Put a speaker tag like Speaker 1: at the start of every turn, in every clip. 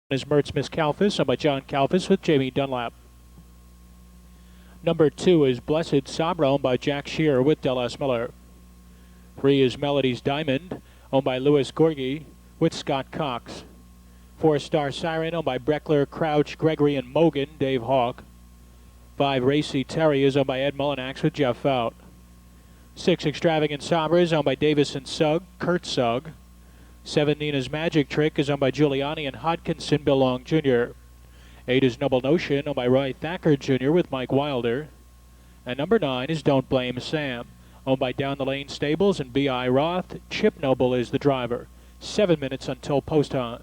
Speaker 1: Is Mertz Miss Calfus, owned by John Calfus with Jamie Dunlap. Number 2 is Blessed Sabra, owned by Jack Shearer with Dallas Miller. 3 is Melody's Diamond, owned by Louis Gorgie with Scott Cox. 4 Star Siren, owned by Breckler, Crouch, Gregory, and Mogan, Dave Hawk. 5 Racy Terry is owned by Ed Mullinax with Jeff Fout. 6 Extravagant Sabra is owned by Davis and Sugg, Kurt Sugg. 7 Nina's Magic Trick is owned by Giuliani and Hodkinson, Bill Long Jr. 8 is Noble Notion, owned by Roy Thacker Jr. with Mike Wilder. And number 9 is Don't Blame Sam, owned by Down the Lane Stables and B.I. Roth. Chip Noble is the driver. 7 minutes until post time.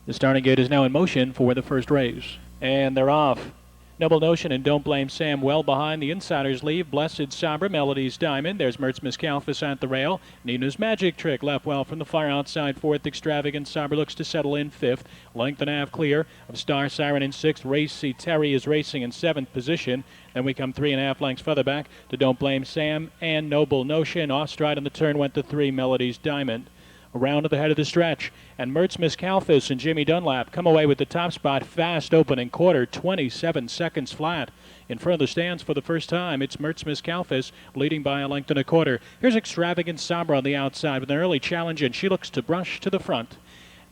Speaker 1: The starting gate is now in motion for the first race. And they're off. Noble Notion and Don't Blame Sam well behind. The insiders leave. Blessed Sabra, Melody's Diamond. There's Mertz Miss Calfus at the rail. Nina's Magic Trick left well from the far outside. 4th Extravagant Sabra looks to settle in 5th. Length and a half clear of Star Siren in 6th. Racy Terry is racing in 7th position. Then we come 3.5 lengths further back to Don't Blame Sam and Noble Notion. Off stride on the turn went to 3 Melody's Diamond. Around to the head of the stretch, and Mertz Miss Calfus and Jimmy Dunlap come away with the top spot. Fast opening quarter, 27 seconds flat. In front of the stands for the first time, it's Mertz Miss Calfus leading by a length and a quarter. Here's Extravagant Sabra on the outside with an early challenge, and she looks to brush to the front.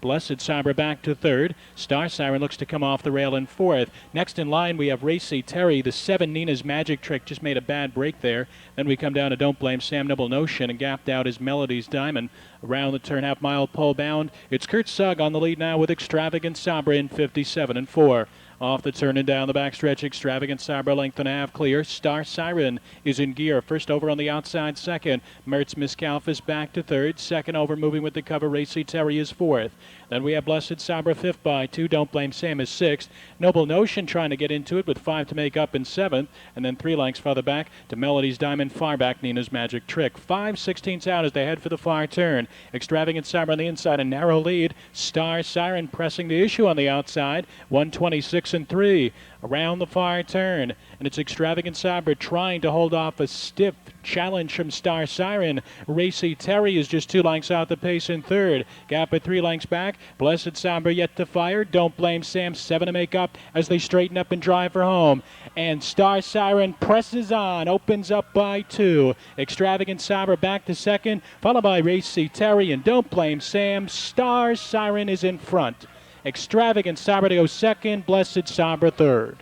Speaker 1: Blessed Sabra back to 3rd. Star Siren looks to come off the rail in 4th. Next in line, we have Racy Terry. The 7 Nina's Magic Trick just made a bad break there. Then we come down to Don't Blame Sam, Noble Notion, and gapped out is Melody's Diamond. Around the turn, half-mile pole bound. It's Kurt Sugg on the lead now with Extravagant Sabra in 57 and 4. Off the turn and down the backstretch, Extravagant Sabra length and a half clear. Star Siren is in gear. First over on the outside, 2nd. Mertz Miss Calfus back to 3rd. 2nd over, moving with the cover, Racy Terry is 4th. Then we have Blessed Sabra 5th by 2. Don't Blame Sam is 6th. Noble Notion trying to get into it with 5 to make up in 7th. And then 3 lengths farther back to Melody's Diamond, far back Nina's Magic Trick. 5/16 out as they head for the far turn. Extravagant Sabra on the inside, a narrow lead. Star Siren pressing the issue on the outside. 126 and 3 around the far turn, and it's Extravagant Sabra trying to hold off a stiff challenge from Star Siren. Racy Terry is just 2 lengths out the pace in 3rd. Gap at 3 lengths back. Blessed Sabra yet to fire. Don't Blame Sam 7 to make up as they straighten up and drive for home. And Star Siren presses on, opens up by 2. Extravagant Sabra back to 2nd, followed by Racy Terry and Don't Blame Sam. Star Siren is in front. Extravagant Sabra to go 2nd, Blessed Sabra 3rd.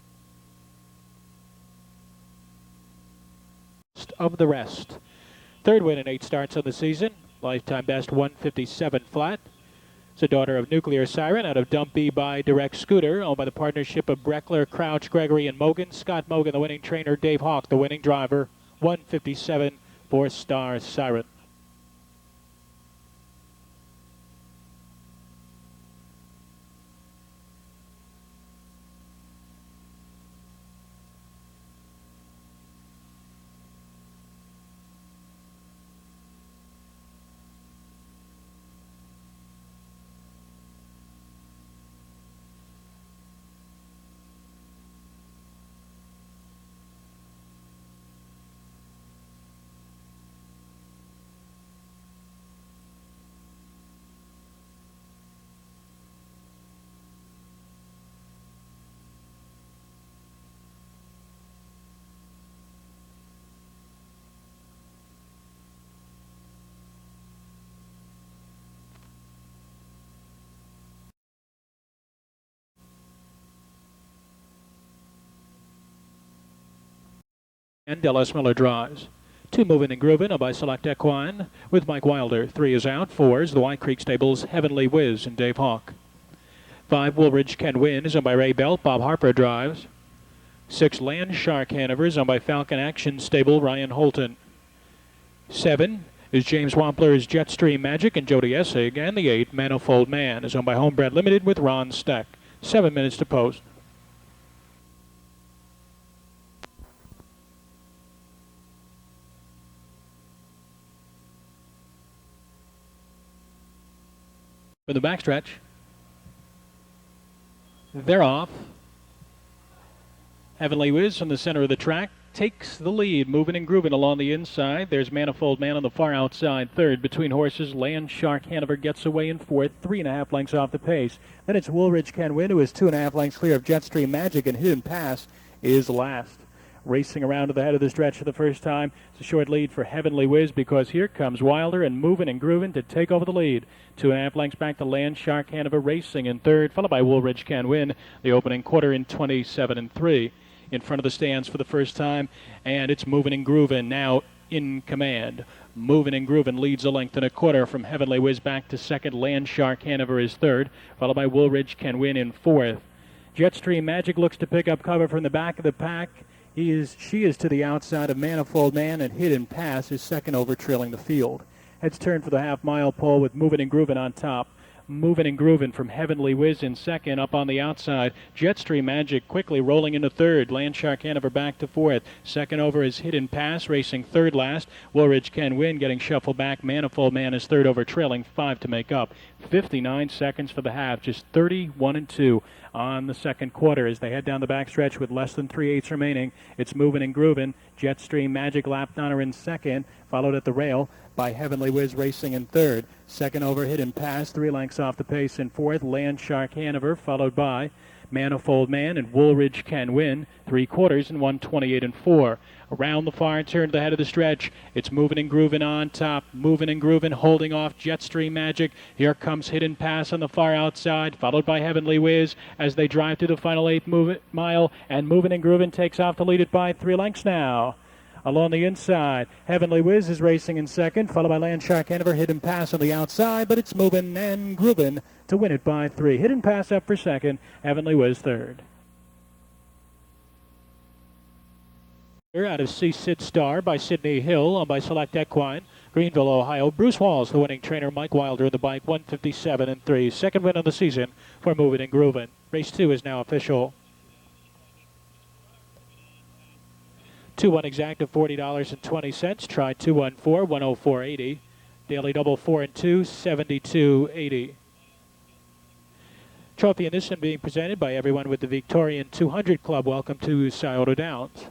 Speaker 1: Of the rest. 3rd win in 8 starts on the season. Lifetime best 157 flat. It's a daughter of Nuclear Siren out of Dumpy by Direct Scooter, owned by the partnership of Breckler, Crouch, Gregory, and Mogan. Scott Mogan, the winning trainer. Dave Hawk, the winning driver. 157 for Star Siren. And Dallas Miller drives. 2 moving and grooving by Select Equine with Mike Wilder. 3 is out. 4 is the White Creek Stables Heavenly Whiz and Dave Hawk. 5 Woolridge Can Win is owned by Ray Belt. Bob Harper drives. 6 Land Shark Hanover is owned by Falcon Action Stable Ryan Holton. 7 is James Wampler's Jetstream Magic and Jody Essig. And the 8 Manifold Man is owned by Homebred Limited with Ron Steck. 7 minutes to post. For the backstretch, they're off. Heavenly Whiz from the center of the track takes the lead, moving and grooving along the inside. There's Manifold Man on the far outside third. Between horses, Land Shark Hanover gets away in fourth, 3.5 lengths off the pace. Then it's Woolridge Can Win, who is 2.5 lengths clear of Jetstream Magic, and Hidden Pass is last. Racing around to the head of the stretch for the first time. It's a short lead for Heavenly Whiz, because here comes Wilder and moving and grooving to take over the lead. 2.5 lengths back to Land Shark Hanover racing in third, followed by Woolridge Can Win, the opening quarter in 27-3. In front of the stands for the first time, and it's moving and grooving now in command. Moving and grooving leads a length and a quarter from Heavenly Whiz back to second. Land Shark Hanover is third, followed by Woolridge Can Win in fourth. Jetstream Magic looks to pick up cover from the back of the pack. She is to the outside of Manifold Man, and Hidden Pass is second over, trailing the field. Heads turn for the half-mile pole with Moving and Grooving on top. Moving and grooving from Heavenly Whiz in second. Up on the outside, Jetstream Magic quickly rolling into third. Land Shark Hanover back to fourth. Second over is Hidden Pass, racing third last. Woolridge Can Win getting shuffled back. Manifold Man is third over, trailing 5 to make up. 59 seconds for the half, just 31-2 on the second quarter as they head down the backstretch with less than 3/8 remaining. It's Moving and Grooving. Jetstream Magic lapped on her in second, followed at the rail by Heavenly Whiz racing in third. Second over, Hidden Pass, 3 lengths off the pace in fourth. Land Shark Hanover, followed by Manifold Man and Woolridge Can Win, 3/4 in 1:28-4. Around the far turn to the head of the stretch, it's Moving and Grooving on top. Moving and Grooving, holding off Jetstream Magic. Here comes Hidden Pass on the far outside, followed by Heavenly Whiz as they drive through the final 8th mile, and Moving and Grooving takes off to lead it by 3 lengths now. Along the inside, Heavenly Whiz is racing in second, followed by Land Shark Hanover. Hidden Pass on the outside, but it's Moving and Grooving to win it by 3. Hidden Pass up for second, Heavenly Whiz third. Out of Sit Star by Sydney Hill, owned by Select Equine. Greenville, Ohio. Bruce Walls, the winning trainer. Mike Wilder in the bike, 157-3. Second win of the season for Moving and Grooving. Race 2 is now official. 2-1 exact of $40.20. Try 214, 104.80. Daily double 4 and 2, 72.80. Trophy in this one being presented by everyone with the Victorian 200 Club. Welcome to Scioto Downs.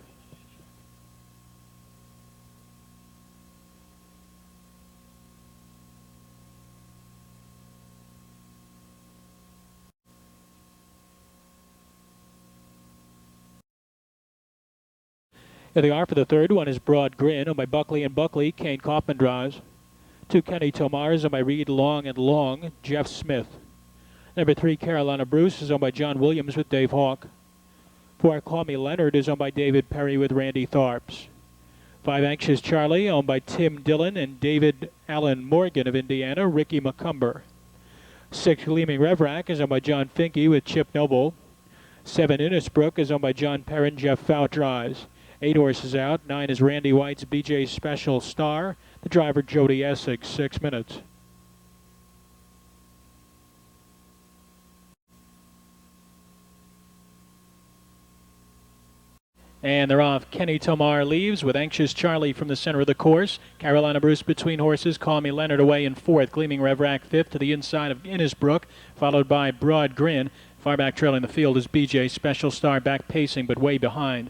Speaker 1: Here they are for the third. One is Broad Grin, owned by Buckley and Buckley. Kane Kaufman drives. 2 Kenny Tomars, owned by Reed Long and Long. Jeff Smith. Number 3 Carolina Bruce is owned by John Williams with Dave Hawk. 4 Call Me Leonard is owned by David Perry with Randy Tharps. 5 Anxious Charlie, owned by Tim Dillon and David Allen Morgan of Indiana. Ricky McCumber. 6 Gleaming Revrack is owned by John Finke with Chip Noble. 7 Innisbrook is owned by John Perrin. Jeff Fout drives. 8 horses out. 9 is Randy White's BJ Special Star. The driver, Jody Essex, 6 minutes. And they're off. Kenny Tomar leaves with Anxious Charlie from the center of the course. Carolina Bruce between horses. Call Me Leonard away in fourth. Gleaming Revrack fifth to the inside of Innisbrook, followed by Broad Grin. Far back trailing the field is BJ Special Star, back pacing but way behind.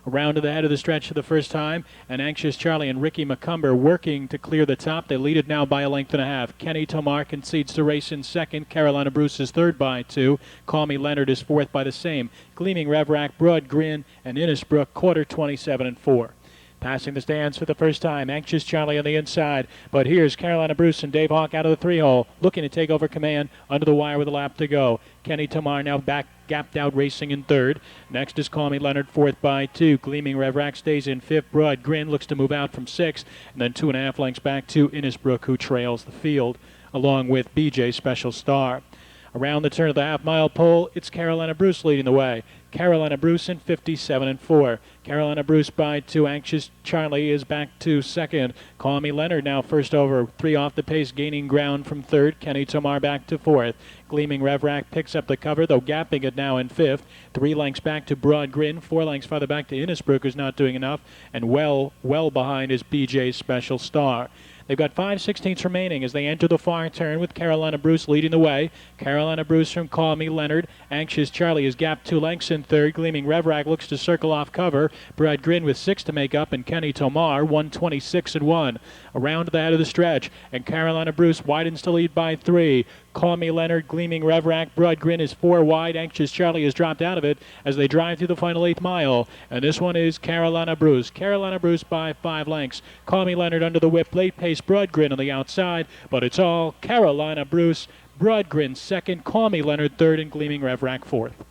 Speaker 1: Around to the head of the stretch for the first time, and Anxious Charlie and Ricky McCumber working to clear the top. They lead it now by a length and a half. Kenny Tomar concedes to race in second. Carolina Bruce is third by 2. Call Me Leonard is fourth by the same. Gleaming Revrack, Broad Grin, and Innisbrook, quarter 27-4. Passing the stands for the first time, Anxious Charlie on the inside. But here's Carolina Bruce and Dave Hawk out of the 3-hole, looking to take over command under the wire with a lap to go. Kenny Tomar now back, gapped out, racing in third. Next is Call Me Leonard, fourth by 2. Gleaming Revrack stays in fifth. Broad Grin looks to move out from sixth. And then 2.5 lengths back to Innisbrook, who trails the field, along with BJ Special Star. Around the turn of the half-mile pole, it's Carolina Bruce leading the way. Carolina Bruce in 57-4. Carolina Bruce by 2. Anxious Charlie is back to second. Call Me Leonard now first over. 3 off the pace, gaining ground from third. Kenny Tomar back to fourth. Gleaming Revrack picks up the cover, though gapping it now in fifth. 3 lengths back to Broad Grin. 4 lengths farther back to Innisbrook, who's not doing enough. And well behind is BJ's Special Star. They've got 5/16 remaining as they enter the far turn with Carolina Bruce leading the way. Carolina Bruce from Call Me Leonard. Anxious Charlie is gapped 2 lengths in third. Gleaming Revrag looks to circle off cover. Bright Grin with 6 to make up, and Kenny Tomar 126-1. Around to the head of the stretch, and Carolina Bruce widens to lead by 3. Call Me Leonard, Gleaming Revrag, Broad Grin is 4 wide. Anxious Charlie has dropped out of it as they drive through the final 8th mile. And this one is Carolina Bruce. Carolina Bruce by 5 lengths. Call Me Leonard under the whip. Late pace Broad Grin on the outside, but it's all Carolina Bruce. Broad Grin second, Call Me Leonard third, and Gleaming Revrag fourth.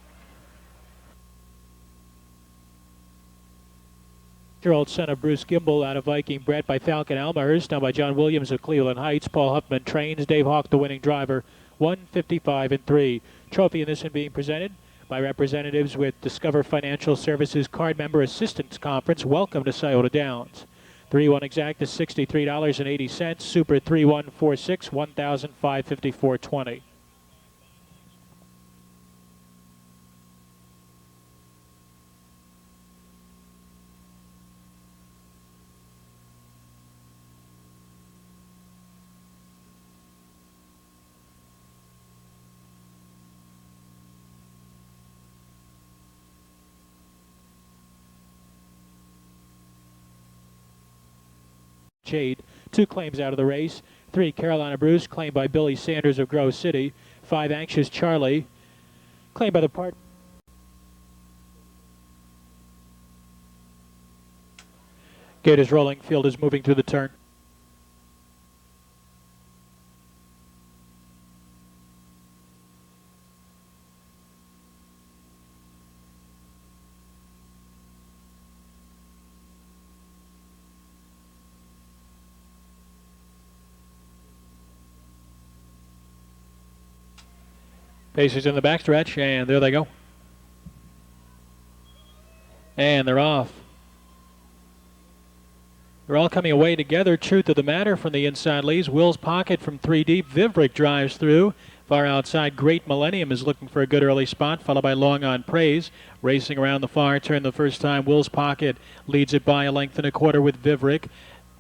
Speaker 1: Year-old son of Bruce Gimbel out of Viking, bred by Falcon Almahurst, now by John Williams of Cleveland Heights. Paul Huffman trains. Dave Hawk the winning driver. 155-3. Trophy in this one being presented by representatives with Discover Financial Services Card Member Assistance Conference. Welcome to Scioto Downs. 3-1 exact is $63.80. Super 3146, $1,554.20. Jade. 2 claims out of the race. 3, Carolina Bruce, claimed by Billy Sanders of Grove City. 5, Anxious Charlie, claimed by the part. Gate is rolling. Field is moving through the turn. Pacers in the backstretch, and there they go. And they're off. They're all coming away together. Truth of the matter from the inside leads. Will's Pocket from 3 deep. Vivrick drives through. Far outside, Great Millennium is looking for a good early spot, followed by Long on Praise. Racing around the far turn the first time, Will's Pocket leads it by 1.25 with Vivrick.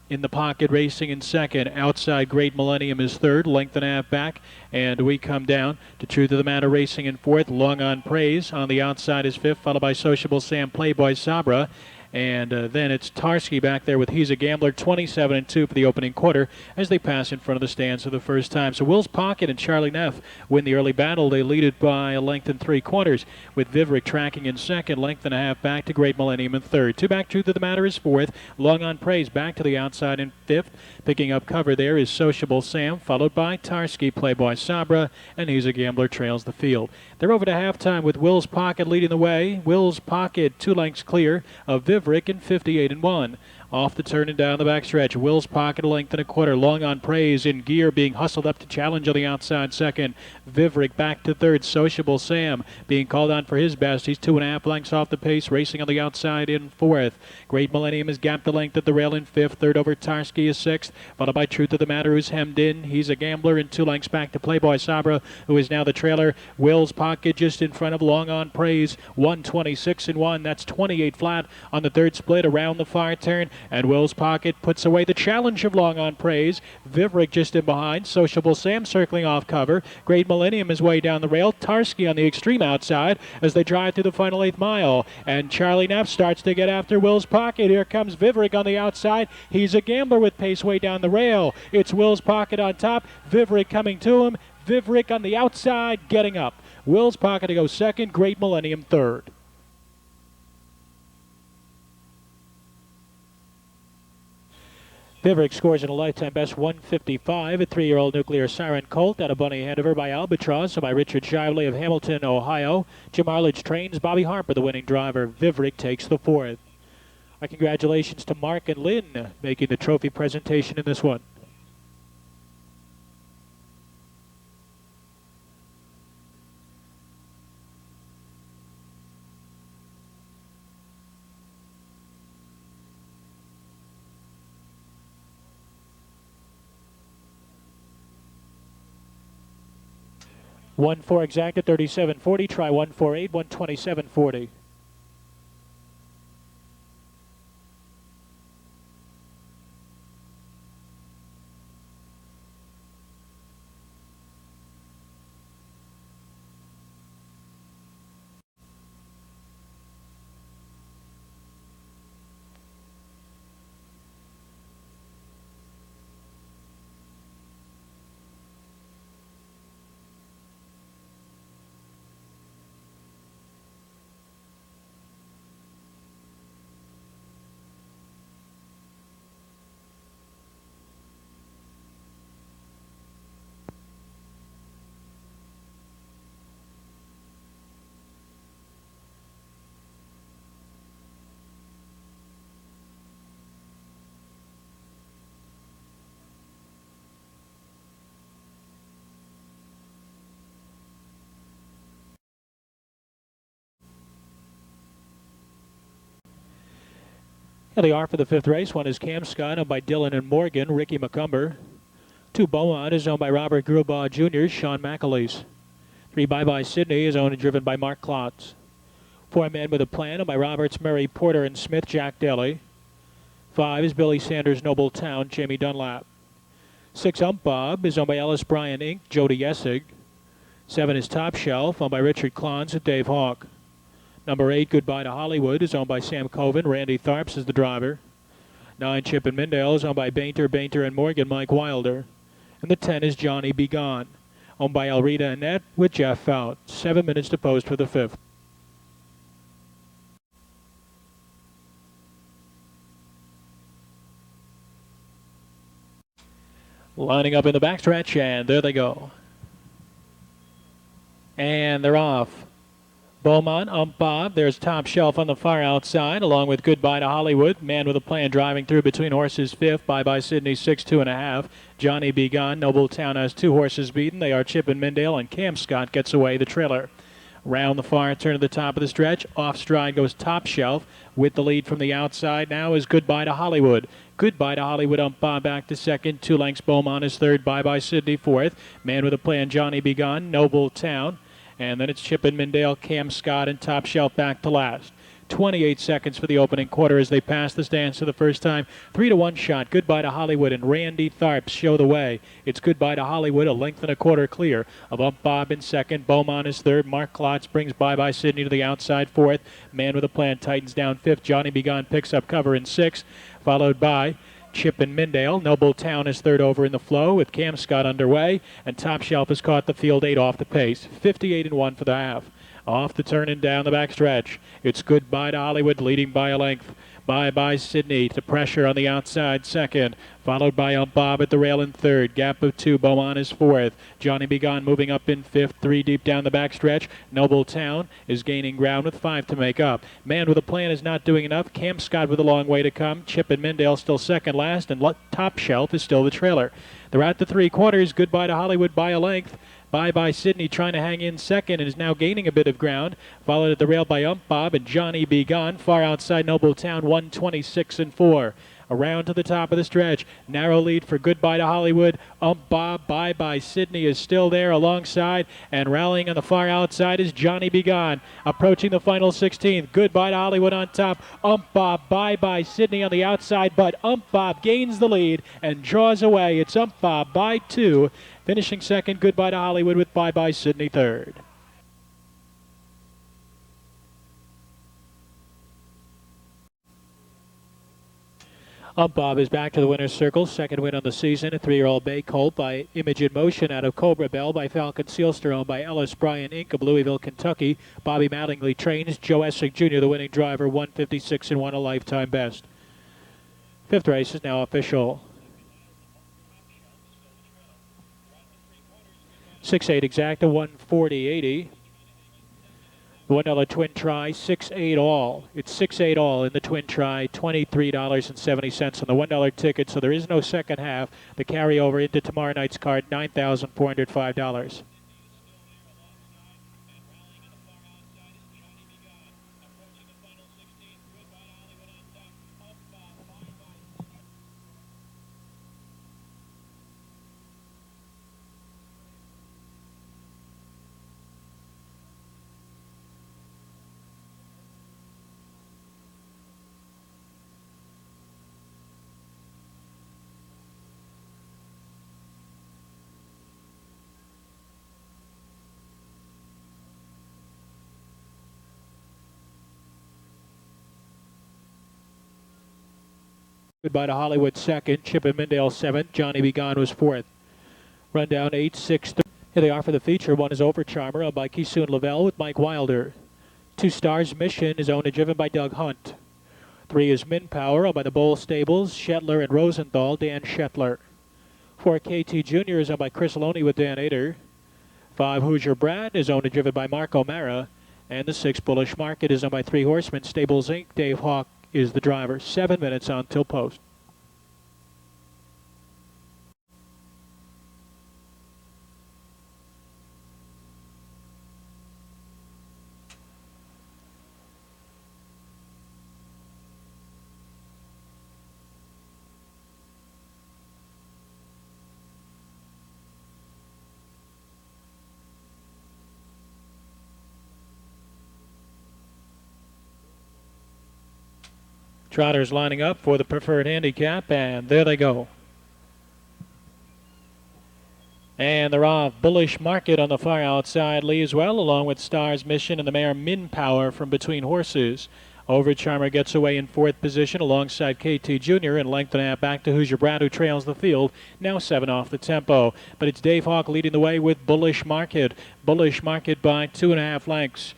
Speaker 1: In the pocket, racing in second. Outside, Great Millennium is third, 1.5 back. And we come down to Truth of the Matter racing in fourth. Long on Praise on the outside is fifth, followed by Sociable Sam, Playboy Sabra. And then it's Tarski back there with He's a Gambler, 27-2 for the opening quarter as they pass in front of the stands for the first time. So Will's Pocket and Charlie Neff win the early battle. They lead it by 1.75 with Vivrick tracking in second, 1.5 back to Great Millennium in third. 2 back, Truth of the Matter is fourth. Long on Praise back to the outside in fifth. Picking up cover there is Sociable Sam, followed by Tarski, Playboy Sabra, and He's a Gambler trails the field. They're over to halftime with Will's Pocket leading the way. Will's Pocket 2 lengths clear of Vivrick in 58-1. Off the turn and down the backstretch. Will's Pocket 1.25. Long on Praise in gear, being hustled up to challenge on the outside second. Vivrick back to third. Sociable Sam being called on for his best. He's 2.5 lengths off the pace, racing on the outside in fourth. Great Millennium is gapped the length at the rail in fifth. Third over Tarski is sixth, followed by Truth of the Matter, who's hemmed in. He's a Gambler, and 2 lengths back to Playboy Sabra, who is now the trailer. Will's Pocket just in front of Long on Praise, 126-1. That's 28 flat on the third split around the far turn. And Will's Pocket puts away the challenge of Long on Praise. Vivrick just in behind. Sociable Sam circling off cover. Great Millennium is way down the rail. Tarski on the extreme outside as they drive through the final 8th mile. And Charlie Neff starts to get after Will's Pocket. Here comes Vivrick on the outside. He's a Gambler with pace way down the rail. It's Will's Pocket on top. Vivrick coming to him. Vivrick on the outside getting up. Will's Pocket to go second. Great Millennium third. Vivrick scores in a lifetime best 155. A 3-year-old Nuclear Siren Colt out of Bunny Handover by Albatross, and by Richard Shively of Hamilton, Ohio. Jim Arledge trains. Bobby Harper, the winning driver. Vivrick takes the fourth. Our congratulations to Mark and Lynn making the trophy presentation in this one. One four exact at 37.40. Try 148, 127.40. Here they are for the fifth race. One is Cam Scott, owned by Dylan and Morgan, Ricky McCumber. 2 Beaumont is owned by Robert Grubaugh Jr., Sean McAleese. 3 Bye Bye Sydney is owned and driven by Mark Klotz. 4 Men with a Plan, owned by Roberts, Murray, Porter, and Smith, Jack Daly. 5 is Billy Sanders, Noble Town, Jamie Dunlap. 6 Ump Bob is owned by Ellis Bryan Inc., Jody Essig. 7 is Top Shelf, owned by Richard Klons and Dave Hawk. Number 8, Goodbye to Hollywood, is owned by Sam Coven. Randy Tharps is the driver. 9, Chip and Mindale is owned by Bainter, and Morgan, Mike Wilder. And the 10 is Johnny Be Gone, owned by Elrita Annette with Jeff Fout. 7 minutes to post for the fifth. Lining up in the backstretch, and there they go. And they're off. Beaumont, Ump Bob. There's Top Shelf on the far outside, along with Goodbye to Hollywood. Man with a Plan driving through between horses fifth. Bye Bye Sydney 6, 2.5. Johnny Be Gone. Noble Town has 2 horses beaten. They are Chip and Mindale, and Cam Scott gets away the trailer. Round the far turn to the top of the stretch. Off stride goes Top Shelf. With the lead from the outside now is Goodbye to Hollywood. Goodbye to Hollywood, Ump Bob back to second. 2 lengths Beaumont is third. Bye Bye Sydney fourth. Man with a Plan, Johnny Be Gone. Noble Town. And then it's Chip and Mindale, Cam Scott, and Top Shelf back to last. 28 seconds for the opening quarter as they pass the stands for the first time. 3-1 shot. Goodbye to Hollywood, and Randy Tharps show the way. It's Goodbye to Hollywood, a length and a quarter clear of Ump Bob in second. Beaumont is third. Mark Klotz brings Bye Bye Sydney to the outside fourth. Man with a Plan tightens down fifth. Johnny Be Gone picks up cover in sixth, followed by Chip and Mindale. Noble Town is third over in the flow with Cam Scott underway, and Top Shelf has caught the field 8 off the pace. 58-1 for the half. Off the turn and down the backstretch. It's Goodbye to Hollywood leading by a length. Bye Bye Sydney to pressure on the outside second, followed by Ump Bob at the rail in third. Gap of 2. Beaumont is fourth. Johnny Be Gone moving up in fifth. 3 deep down the backstretch. Noble Town is gaining ground with 5 to make up. Man with a Plan is not doing enough. Cam Scott with a long way to come. Chip and Mindale still second last, and Top Shelf is still the trailer. They're at the 3/4. Goodbye to Hollywood by a length. Bye Bye Sydney trying to hang in second and is now gaining a bit of ground. Followed at the rail by Ump Bob and Johnny Be Gone. Far outside Noble Town, 1:26-4. Around to the top of the stretch. Narrow lead for Goodbye to Hollywood. Ump Bob, Bye Bye Sydney is still there alongside, and rallying on the far outside is Johnny Be Gone. Approaching the final 16th. Goodbye to Hollywood on top. Ump Bob, Bye Bye Sydney on the outside, but Ump Bob gains the lead and draws away. It's Ump Bob by 2. Finishing second, Goodbye to Hollywood with Bye Bye Sydney third. Ump Bob is back to the winner's circle. Second win on the season. A 3-year-old bay colt by Image in Motion out of Cobra Bell by Falcon Sealster, owned by Ellis Bryan Inc. of Louisville, Kentucky. Bobby Mattingly trains. Joe Essig Jr., the winning driver, 156-1, a lifetime best. Fifth race is now official. 6-8 exacta, 140-80. The $1 twin try, 6-8 all. It's 6-8 all in the twin try, $23.70 on the $1 ticket, so there is no second half. The carryover into tomorrow night's card, $9,405. Goodbye to Hollywood second, Chip and Mindale seventh, Johnny Be Gone was fourth. Rundown 8-6. Here they are for the feature. One is Overcharmer, owned by Kisun Lavelle with Mike Wilder. 2 Stars Mission is owned and driven by Doug Hunt. 3 is Min Power, owned by the Bowl Stables, Shetler and Rosenthal, Dan Shetler. 4 KT Jr. is owned by Chris Loney with Dan Ader. 5 Hoosier Brad is owned and driven by Mark O'Mara. And the 6 Bullish Market is owned by 3 Horsemen, Stables Inc. Dave Hawk is the driver. 7 minutes on till post. Trotters lining up for the preferred handicap, and there they go. And they're off. Bullish Market on the far outside leaves well, along with Star's Mission and the mare Min Power from between horses. Over Charmer gets away in fourth position alongside KT Jr. and length and a half back to Hoosier Brad, who trails the field, now 7 off the tempo. But it's Dave Hawk leading the way with Bullish Market. Bullish Market by 2.5 lengths.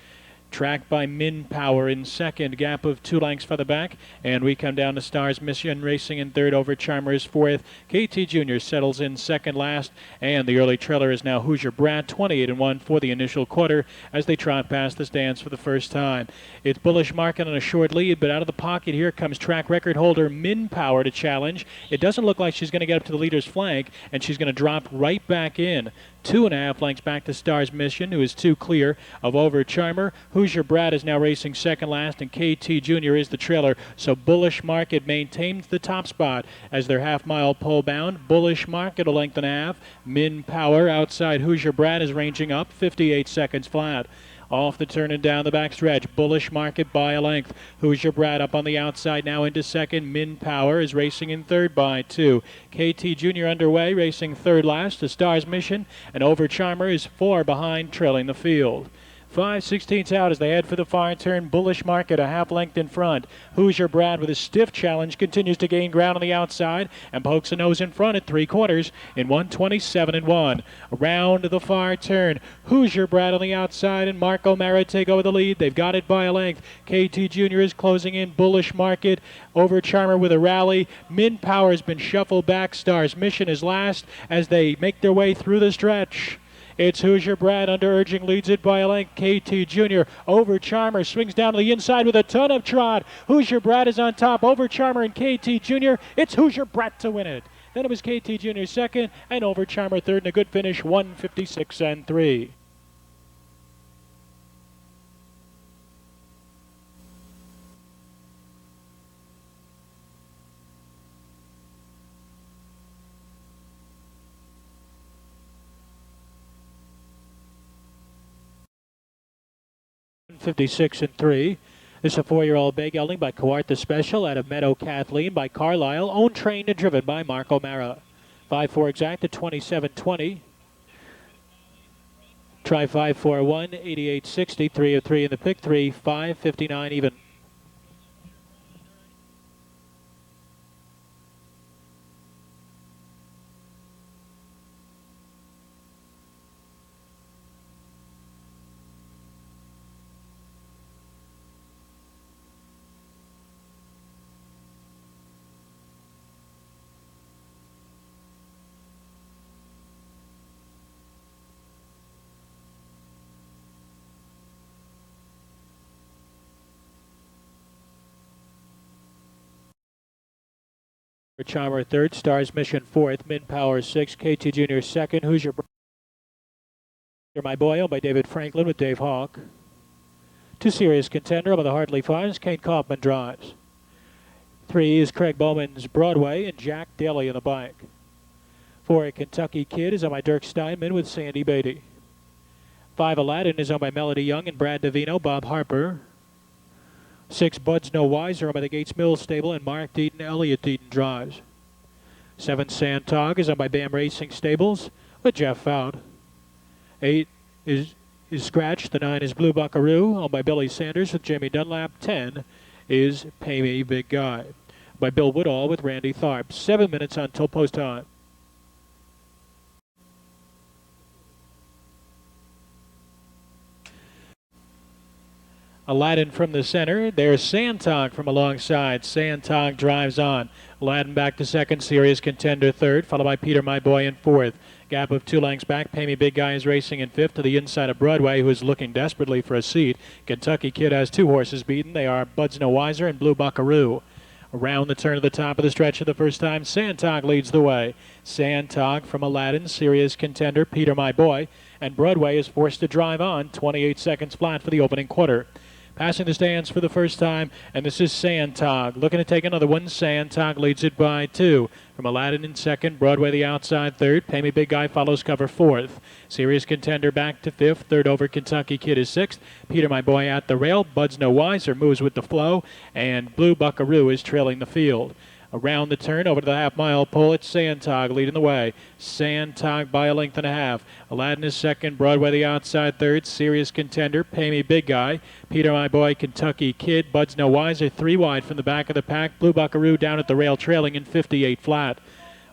Speaker 1: Tracked by Min Power in second, gap of 2 lengths further back, and we come down to Stars Mission racing in third. Over Charmer's fourth. KT Jr. settles in second last, and the early trailer is now Hoosier Brad, 28-1 for the initial quarter as they trot past the stands for the first time. It's Bullish Market on a short lead, but out of the pocket here comes track record holder Min Power to challenge. It doesn't look like she's going to get up to the leader's flank, and she's going to drop right back in. 2.5 lengths back to Stars Mission, who is 2 clear of Over Charmer. Hoosier Brad is now racing second last, and KT Jr. is the trailer. So Bullish Market maintains the top spot as they're half-mile pole bound. Bullish Market a length and a half. Min Power outside Hoosier Brad is ranging up 58 seconds flat. Off the turn and down the backstretch. Bullish Market by a length. Hoosier Brad up on the outside now into second. Min Power is racing in third by 2. KT Jr. underway, racing third last to Stars Mission, and Over Charmer is 4 behind, trailing the field. 5/16 out as they head for the far turn. Bullish Market a half length in front. Hoosier Brad with a stiff challenge continues to gain ground on the outside and pokes a nose in front at 3/4 in 1:27-1. Around the far turn, Hoosier Brad on the outside and Mark O'Mara take over the lead. They've got it by a length. KT Jr. is closing in. Bullish Market Over Charmer with a rally. Min Power has been shuffled back. Stars Mission is last as they make their way through the stretch. It's Hoosier Brad under urging, leads it by a length. KT Jr. Over Charmer swings down to the inside with a ton of trot. Hoosier Brad is on top. Over Charmer and KT Jr. It's Hoosier Brad to win it. Then it was KT Jr. second and Over Charmer third, and a good finish, 1:56-3. $56-3. This is a 4-year-old bay gelding by Coart the Special out of Meadow Kathleen by Carlisle, owned, trained, and driven by Mark O'Mara. 5-4 exact at 27-20. Try 5-4-1, 88-60, 3 of 3 in the pick, 3, 5-59 even. Charmer third, Stars Mission fourth, Min Power sixth, KT Jr. second, Hoosier My Boy, owned by David Franklin with Dave Hawk. 2 Serious Contender by the Hartley Farms, Kane Kaufman drives. 3 is Craig Bowman's Broadway and Jack Daly in the bike. 4 Kentucky Kid is owned by Dirk Steinman with Sandy Beatty. 5 Aladdin is owned by Melody Young and Brad Davino, Bob Harper. 6 Bud's No Wiser owned by the Gates Mills Stable and Mark Deaton, Elliott Deaton drives. 7 Santog is owned by Bam Racing Stables with Jeff Fout. 8 is Scratch. The 9 is Blue Buckaroo owned by Billy Sanders with Jamie Dunlap. 10 is Pay Me Big Guy by Bill Woodall with Randy Tharp. 7 minutes until post time. Aladdin from the center. There's Santog from alongside. Santog drives on. Aladdin back to second. Serious Contender third, followed by Peter My Boy in fourth. Gap of 2 lengths back. Pay Me Big Guy is racing in fifth to the inside of Broadway, who is looking desperately for a seat. Kentucky Kid has 2 horses beaten. They are Bud's No Wiser and Blue Buckaroo. Around the turn of the top of the stretch for the first time, Santog leads the way. Santog from Aladdin, Serious Contender, Peter My Boy, and Broadway is forced to drive on. 28 seconds flat for the opening quarter. Passing the stands for the first time, and this is Santog. Looking to take another one. Santog leads it by 2. From Aladdin in second, Broadway the outside third. Pay Me Big Guy follows cover fourth. Serious Contender back to fifth. Third over Kentucky Kid is sixth. Peter My Boy at the rail. Bud's No Wiser moves with the flow, and Blue Buckaroo is trailing the field. Around the turn, over to the half-mile pole, it's Santog leading the way. Santog by a length and a half. Aladdin is second, Broadway the outside third. Serious Contender, Pay Me Big Guy. Peter My Boy, Kentucky Kid. Bud's No Wiser, 3 wide from the back of the pack. Blue Buckaroo down at the rail, trailing in 58 flat.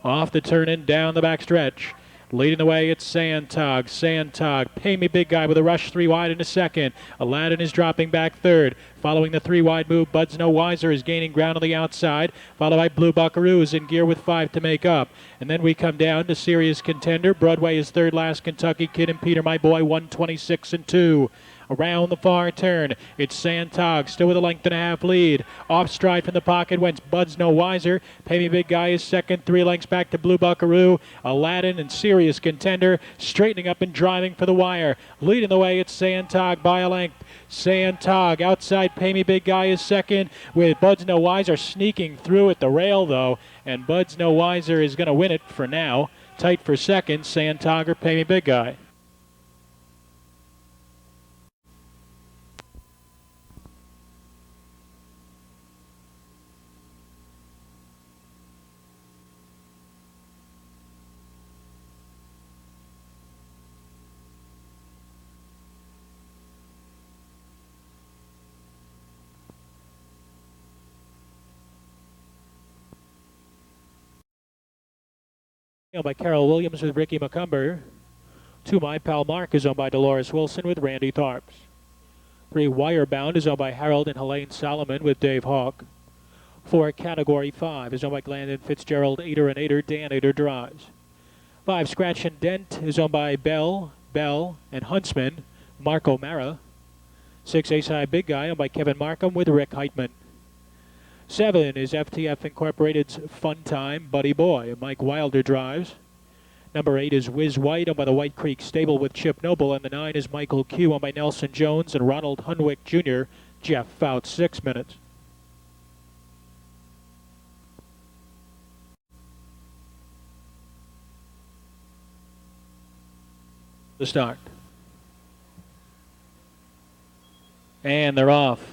Speaker 1: Off the turn and down the back stretch. Leading the way, it's Santog. Santog, Pay Me Big Guy with a rush 3 wide into second. Aladdin is dropping back third. Following the 3 wide move, Bud's No Wiser is gaining ground on the outside, followed by Blue Buckaroo, who's in gear with 5 to make up. And then we come down to Serious Contender. Broadway is third last. Kentucky Kid and Peter My Boy, 126 and 2. Around the far turn, it's Santog, still with a length and a half lead. Off stride from the pocket went Bud's No Wiser. Pay Me Big Guy is second, 3 lengths back to Blue Buckaroo. Aladdin and Serious Contender straightening up and driving for the wire. Leading the way, it's Santog by a length. Santog outside, Pay Me Big Guy is second, with Bud's No Wiser sneaking through at the rail though, and Bud's No Wiser is going to win it for now. Tight for second, Santog or Pay Me Big Guy. By Carol Williams with Ricky McCumber. 2 My Pal Mark is owned by Dolores Wilson with Randy Tharps. 3 Wirebound is owned by Harold and Helene Solomon with Dave Hawk. 4 Category 5 is owned by Glandon Fitzgerald, Ader and Ader. Dan Ader drives. 5 Scratch and Dent is owned by Bell, and Huntsman, Mark O'Mara. 6 Ace High Big Guy owned by Kevin Markham with Rick Heitman. 7 is FTF Incorporated's Fun Time, Buddy Boy. Mike Wilder drives. Number 8 is Whiz White, owned by the White Creek Stable with Chip Noble. And the 9 is Michael Q, owned by Nelson Jones and Ronald Hunwick Jr. Jeff Fout, 6 minutes. The start. And they're off.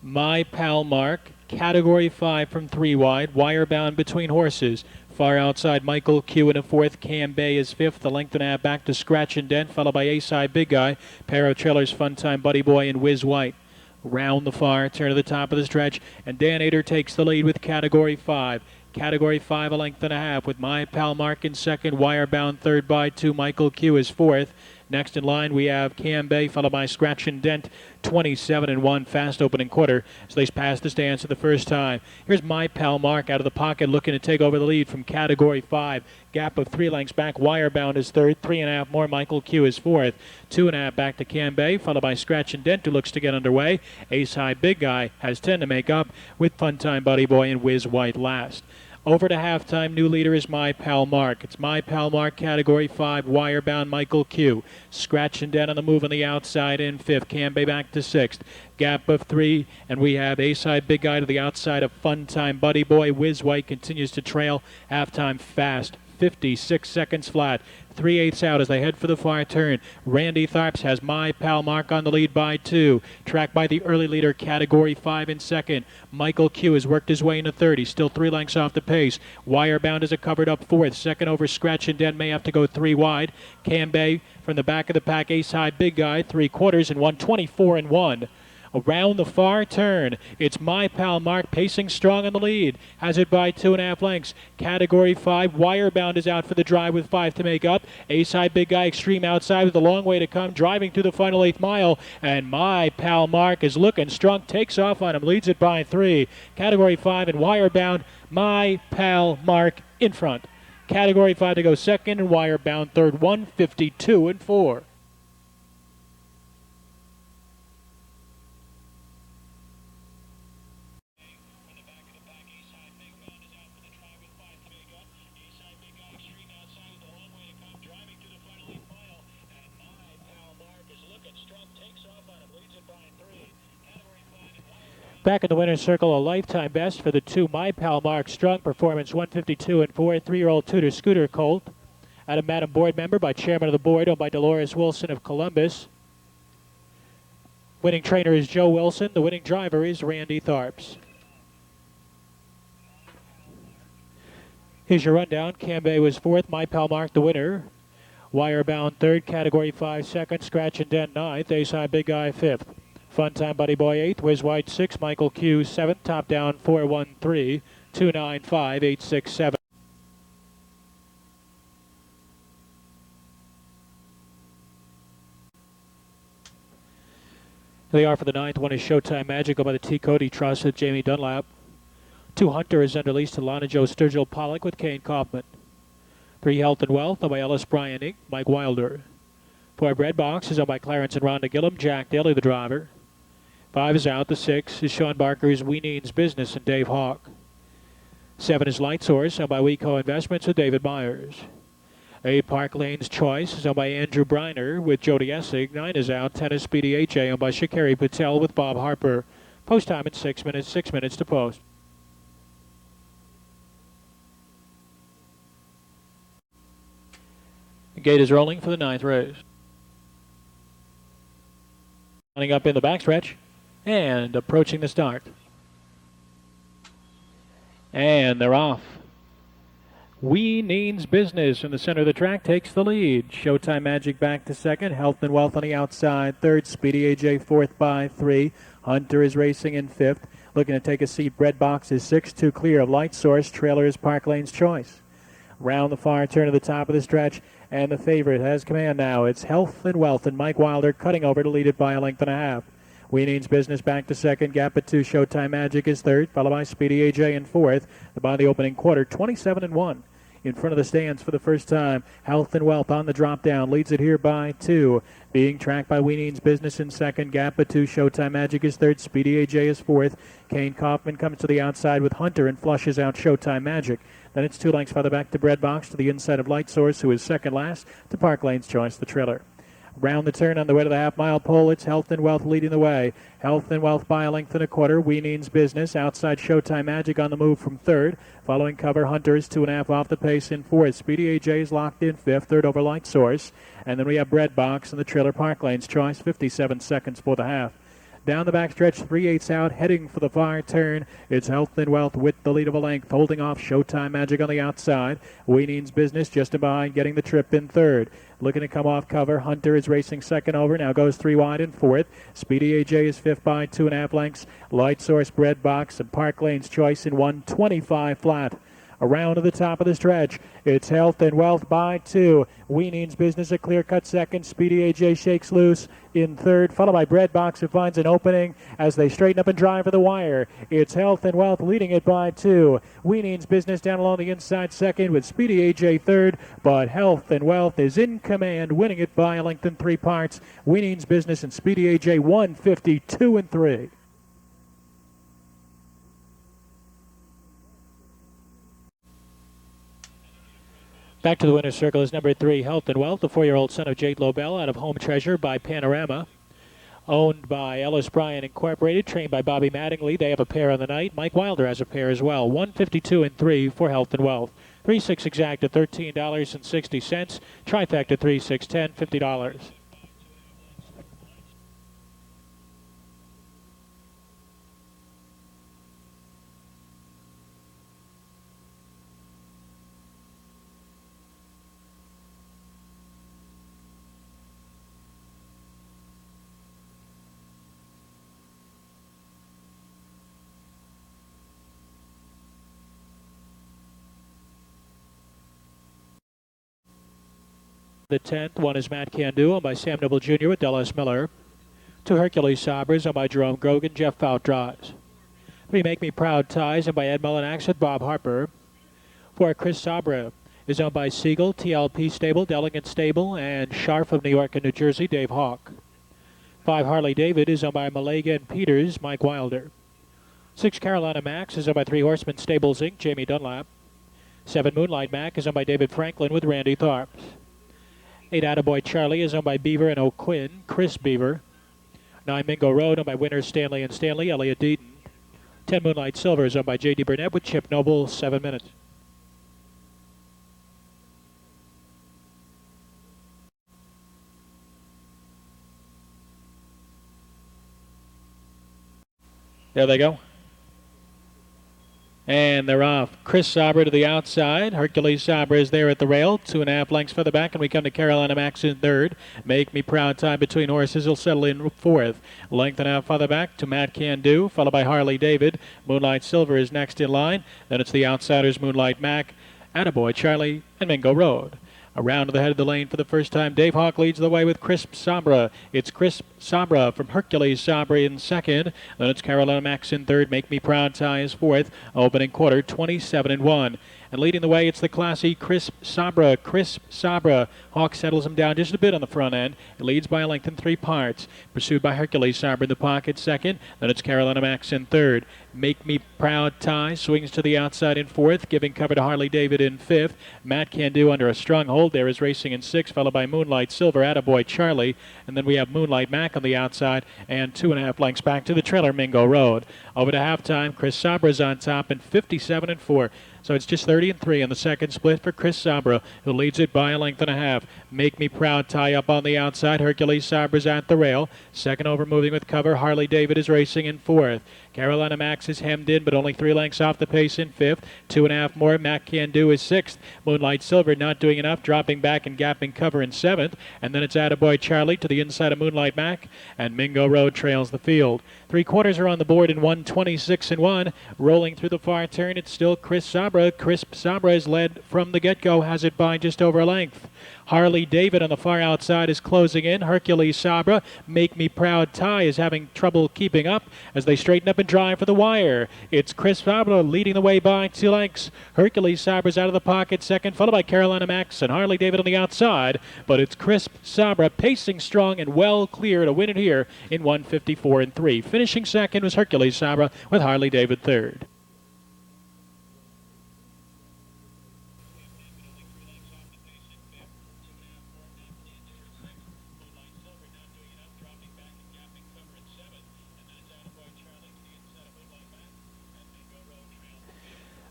Speaker 1: My Pal Mark, Category 5 from 3 wide, wire-bound between horses. Far outside, Michael Q in a fourth. Cam Bay is fifth. The length and a half back to Scratch and Dent, followed by Ace High Big Guy. Pair of trailers, Fun Time, Buddy Boy, and Whiz White. Round the far, turn to the top of the stretch, and Dan Ader takes the lead with Category 5. Category 5, a length and a half, with My Pal Mark in second, wire-bound third by 2. Michael Q is fourth. Next in line, we have Cam Bay, followed by Scratch and Dent, 27 and 1, fast opening quarter. So they pass the stands for the first time. Here's My Pal Mark out of the pocket, looking to take over the lead from Category 5. Gap of 3 lengths back. Wirebound is third, 3.5 more. Michael Q is fourth. 2.5 back to Cam Bay, followed by Scratch and Dent, who looks to get underway. Ace High Big Guy has 10 to make up, with Fun Time, Buddy Boy, and Whiz White last. Over to halftime, new leader is My Pal Mark. It's My Pal Mark, Category 5, wire-bound Michael Q. Scratch and Dent on the move on the outside in fifth. Cam Bay back to sixth. Gap of 3, and we have A-side Big Guy to the outside of Fun Time Buddy Boy. Whiz White continues to trail. Halftime fast. 56 seconds flat. 3/8 out as they head for the far turn. Randy Tharps has My Pal Mark on the lead by 2. Tracked by the early leader, Category 5 in second. Michael Q has worked his way into third. He's still 3 lengths off the pace. Wirebound is a covered up fourth. Second over Scratch and Dent may have to go 3 wide. Cam Bay from the back of the pack. Ace High Big Guy, 3/4 and 124 and 1. Around the far turn, it's My Pal Mark pacing strong on the lead. Has it by 2.5 lengths. Category 5, Wirebound is out for the drive with 5 to make up. Ace High Big Guy extreme outside with a long way to come, driving through the final 8th mile. And My Pal Mark is looking strong, takes off on him, leads it by 3. Category 5 and Wirebound, My Pal Mark in front. Category 5 to go second and Wirebound third, 152 and 4. Back in the winner's circle, a lifetime best for the 2 My Pal Mark Strong Performance 152 and 4 3-year-old Tudor Scooter Colt. Out of Madam Board Member by Chairman of the Board, owned by Dolores Wilson of Columbus. Winning trainer is Joe Wilson. The winning driver is Randy Tharps. Here's your rundown. Cambay was 4th. My Pal Mark the winner. Wirebound 3rd. Category 5 2nd. Scratch and Dent 9th. Ace High Big Guy 5th. Fun Time Buddy Boy 8th. Whiz White 6th. Michael Q 7th. Top Down 413 295 867. They are for the 9th. One is Showtime Magic, by the T. Cody Trust with Jamie Dunlap. 2 Hunter is under lease to Lana Joe Sturgill Pollock with Kane Kaufman. 3 Health and Wealth, owned by Ellis Bryan Inc., Mike Wilder. 4 Bread Box is owned by Clarence and Rhonda Gillum, Jack Daly the driver. 5 is out. The 6 is Sean Barker's We Needs Business and Dave Hawk. 7 is Light Source, owned by WeCo Investments with David Myers. 8 Park Lane's Choice is owned by Andrew Briner with Jody Essig. 9 is out. 10 is Speedy H.A. owned by Shakari Patel with Bob Harper. Post time in 6 minutes. 6 minutes to post. The gate is rolling for the 9th race. Running up in the backstretch and approaching the start. And they're off. We Needs Business in the center of the track takes the lead. Showtime Magic back to 2nd. Health and Wealth on the outside 3rd. Speedy AJ 4th by 3. Hunter is racing in 5th. Looking to take a seat. Bread Box is 6th. 2 clear of Light Source. Trailer is Park Lane's Choice. Round the far turn to the top of the stretch. And the favorite has command now. It's Health and Wealth, and Mike Wilder cutting over to lead it by a length and a half. We Needs Business back to 2nd. Gap at 2. Showtime Magic is 3rd, followed by Speedy AJ in 4th. By the opening quarter, 27-1. In front of the stands for the first time, Health and Wealth on the drop down. Leads it here by 2. Being tracked by We Needs Business in 2nd. Gap at 2. Showtime Magic is 3rd. Speedy AJ is 4th. Kane Kaufman comes to the outside with Hunter and flushes out Showtime Magic. Then it's 2 lengths farther back to Bread Box to the inside of Light Source, who is 2nd last, to Park Lane's Choice, the trailer. Round the turn on the way to the half-mile pole, it's Health and Wealth leading the way. Health and Wealth by a length and a quarter. We Needs Business outside Showtime Magic on the move from 3rd. Following cover, Hunter is 2.5 off the pace in 4th. Speedy AJ is locked in 5th, 3rd over Light Source. And then we have Bread Box and the trailer Park Lane's Choice, 57 seconds for the half. Down the backstretch, 3/8 out, heading for the far turn. It's Health and Wealth with the lead of a length, holding off Showtime Magic on the outside. We Needs Business just behind, getting the trip in 3rd. Looking to come off cover. Hunter is racing 2nd over, now goes 3 wide in 4th. Speedy AJ is 5th by 2.5 lengths. Light Source, Bread Box, and Park Lane's Choice in 1:25 flat. Around to the top of the stretch, it's Health and Wealth by 2. We Needs Business a clear-cut 2nd. Speedy AJ shakes loose in 3rd, followed by Bread Box, who finds an opening as they straighten up and drive for the wire. It's Health and Wealth leading it by 2. We Needs Business down along the inside 2nd with Speedy AJ 3rd, but Health and Wealth is in command, winning it by a length in 3 parts. We Needs Business and Speedy AJ 152 and 3. Back to the winner's circle is number 3, Health and Wealth, the 4-year-old son of Jade Lobel out of Home Treasure by Panorama. Owned by Ellis Bryan Incorporated, trained by Bobby Mattingly. They have a pair on the night. Mike Wilder has a pair as well. 152 and 3 for Health and Wealth. 3-6 exact at $13.60. Trifecta 3-6-10, $50. The 10th one is Matt Candu, owned by Sam Noble Jr. with Dallas Miller. 2 Hercules Sabres, owned by Jerome Grogan, Jeff Fout drives. 3 Make Me Proud ties, owned by Ed Mullinax with Bob Harper. 4 Chris Sabra is owned by Siegel, TLP Stable, Delegate Stable, and Scharf of New York and New Jersey, Dave Hawk. 5 Harley David is owned by Malaga and Peters, Mike Wilder. 6 Carolina Max is owned by 3 Horsemen Stables Inc., Jamie Dunlap. 7 Moonlight Mac is owned by David Franklin with Randy Tharps. 8 Attaboy Charlie is owned by Beaver and O'Quinn, Chris Beaver. 9 Mingo Road owned by Winners Stanley and Stanley, Elliot Deaton. 10 Moonlight Silver is owned by J.D. Burnett with Chip Noble, 7 minutes. There they go. And they're off. Chris Sabra to the outside. Hercules Sabra is there at the rail. 2.5 lengths further back, and we come to Carolina Max in third. Make Me Proud time between horses. He'll settle in fourth. Length and a half further back to Matt Can Do, followed by Harley David. Moonlight Silver is next in line. Then it's the outsiders, Moonlight Mac, Attaboy Charlie, and Mingo Road. Around to the head of the lane for the first time. Dave Hawk leads the way with Crisp Sabra. It's Crisp Sabra from Hercules Sabra in second. Then it's Carolina Max in third. Make Me Proud tie is fourth. Opening quarter, 27-1. And leading the way, it's the classy Crisp Sabra. Crisp Sabra. Hawk settles him down just a bit on the front end. It leads by a length in 3 parts. Pursued by Hercules Sabra in the pocket second. Then it's Carolina Max in third. Make Me Proud tie swings to the outside in fourth, giving cover to Harley David in fifth. Matt Can Do under a strong hold there is racing in sixth, followed by Moonlight Silver, Attaboy Charlie. And then we have Moonlight Mac on the outside and 2.5 lengths back to the trailer, Mingo Road. Over to halftime, Chris Sabra's on top and 57-4. So it's just 30-3 in the second split for Chris Sabra, who leads it by a length and a half. Make Me Proud tie up on the outside. Hercules Sabra's at the rail. Second over, moving with cover. Harley David is racing in fourth. Carolina Max is hemmed in, but only 3 lengths off the pace in fifth. 2.5 more. Mac Can Do is sixth. Moonlight Silver not doing enough, dropping back and gapping cover in seventh. And then it's Attaboy Charlie to the inside of Moonlight Mac, and Mingo Road trails the field. 3/4 are on the board in 1:26-1. Rolling through the far turn, it's still Chris Sabra. Crisp Sabra is led from the get-go, has it by just over a length. Harley David on the far outside is closing in. Hercules Sabra, Make Me Proud tie, is having trouble keeping up as they straighten up and drive for the wire. It's Chris Sabra leading the way by 2 lengths. Hercules Sabra's out of the pocket second, followed by Carolina Max and Harley David on the outside. But it's Crisp Sabra pacing strong and well clear to win it here in 1:54-3. Finishing second was Hercules Sabra with Harley David third.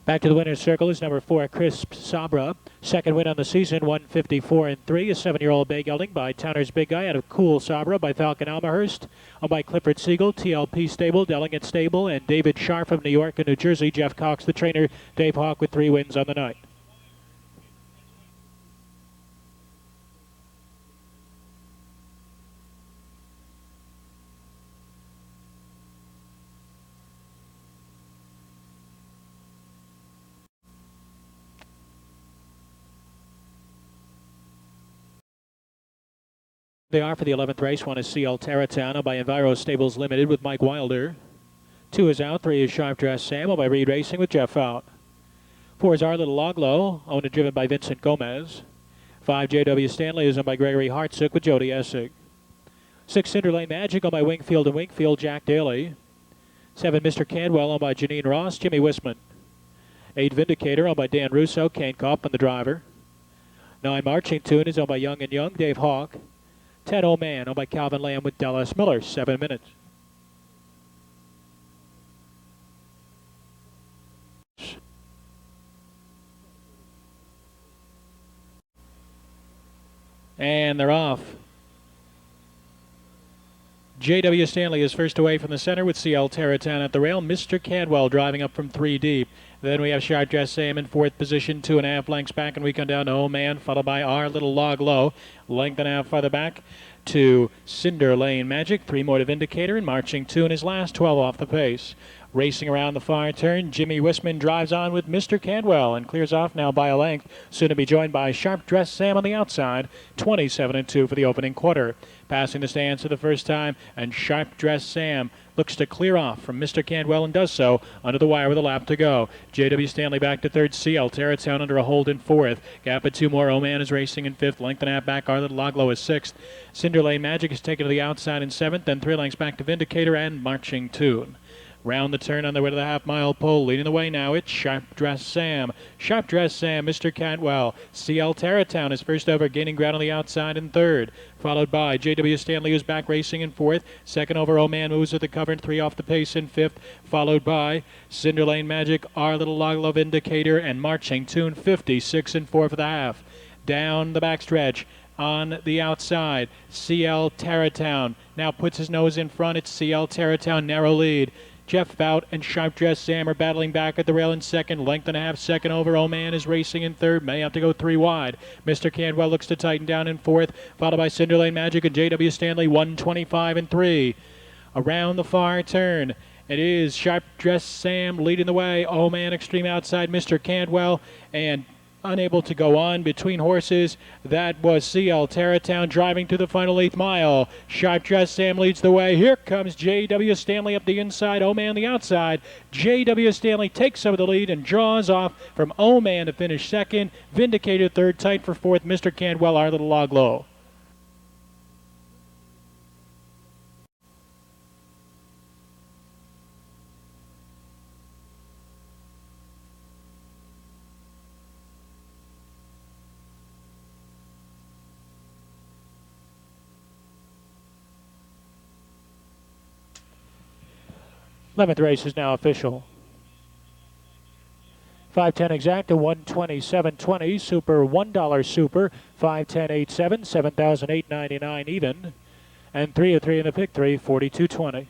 Speaker 1: Back to the winner's circle is number 4, Crisp Sabra. Second win on the season, 1:54-3. A 7-year-old bay gelding by Tanner's Big Guy out of Cool Sabra by Falcon Almahurst. Owned by Clifford Siegel, TLP Stable, Delegate Stable, and David Sharp from New York and New Jersey. Jeff Cox, the trainer. Dave Hawk with 3 wins on the night. They are for the 11th race. 1 is CL Terratown by Enviro Stables Limited with Mike Wilder. 2 is out. 3 is Sharp Dress Sam by Reed Racing with Jeff Out. 4 is Our Little Loglow, owned and driven by Vincent Gomez. 5 JW Stanley is owned by Gregory Hartsook with Jody Essig. 6 Cinderlane Magic owned by Wingfield and Wingfield, Jack Daly. 7 Mr. Candwell owned by Janine Ross, Jimmy Wisman. 8 Vindicator owned by Dan Russo, Kane Kaufman the driver. 9 Marching Tune is owned by Young and Young, Dave Hawk. 10 Old Man owned by Calvin Lamb with Dallas Miller, 7 minutes. And they're off. J.W. Stanley is first away from the center with CL Terratown at the rail. Mr. Cadwell driving up from 3 deep. Then we have Sharp Dress Sam in 4th position, 2.5 lengths back, and we come down to Old Man, followed by Our Little Log Low. Length and a half farther back to Cinder Lane Magic. 3 more to Vindicator, and Marching Tune is last, 12 off the pace. Racing around the far turn, Jimmy Wisman drives on with Mr. Cadwell and clears off now by a length. Soon to be joined by Sharp Dress Sam on the outside, 27-2 for the opening quarter. Passing the stands for the first time, and Sharp Dress Sam looks to clear off from Mr. Cadwell and does so under the wire with a lap to go. J.W. Stanley back to 3rd. CL Terratown under a hold in 4th. Gap at 2 more. Oman is racing in 5th. Length and a half back. Our Little Loglow is 6th. Cinder Lane Magic is taken to the outside in 7th. Then 3 lengths back to Vindicator and Marching Tune. Round the turn on the way to the half-mile pole. Leading the way now, it's Sharp Dress Sam. Sharp Dress Sam, Mr. Cantwell. CL Tarratown is first over, gaining ground on the outside in third. Followed by J.W. Stanley, who's back racing in fourth. Second over, Old Man moves with the cover and 3 off the pace in fifth. Followed by Cinder Lane Magic, Our Little Love Indicator, and Marching Tune 56 and 4 for the half. Down the backstretch. On the outside, CL Tarratown now puts his nose in front. It's CL Tarratown, narrow lead. Jeff Bout and Sharp Dress Sam are battling back at the rail in second. Length and a half second over. Old Man is racing in third. May have to go 3 wide. Mr. Cantwell looks to tighten down in fourth, followed by Cinder Lane Magic and J.W. Stanley, 125 and 3. Around the far turn, it is Sharp Dress Sam leading the way. Old Man extreme outside, Mr. Cantwell, and unable to go on between horses. That was CL Tarratown driving to the final 8th mile. Sharp Dress Sam leads the way. Here comes J.W. Stanley up the inside, O-Man the outside. J.W. Stanley takes some of the lead and draws off from O-Man to finish second. Vindicated third, tight for fourth, Mr. Cantwell, Our Little Log Low. Eleventh race is now official. 5:10 exact to 127.20. Super $1 super 5:10.87, 7,899 even, and 3 of 3 in the pick 3, 42.20.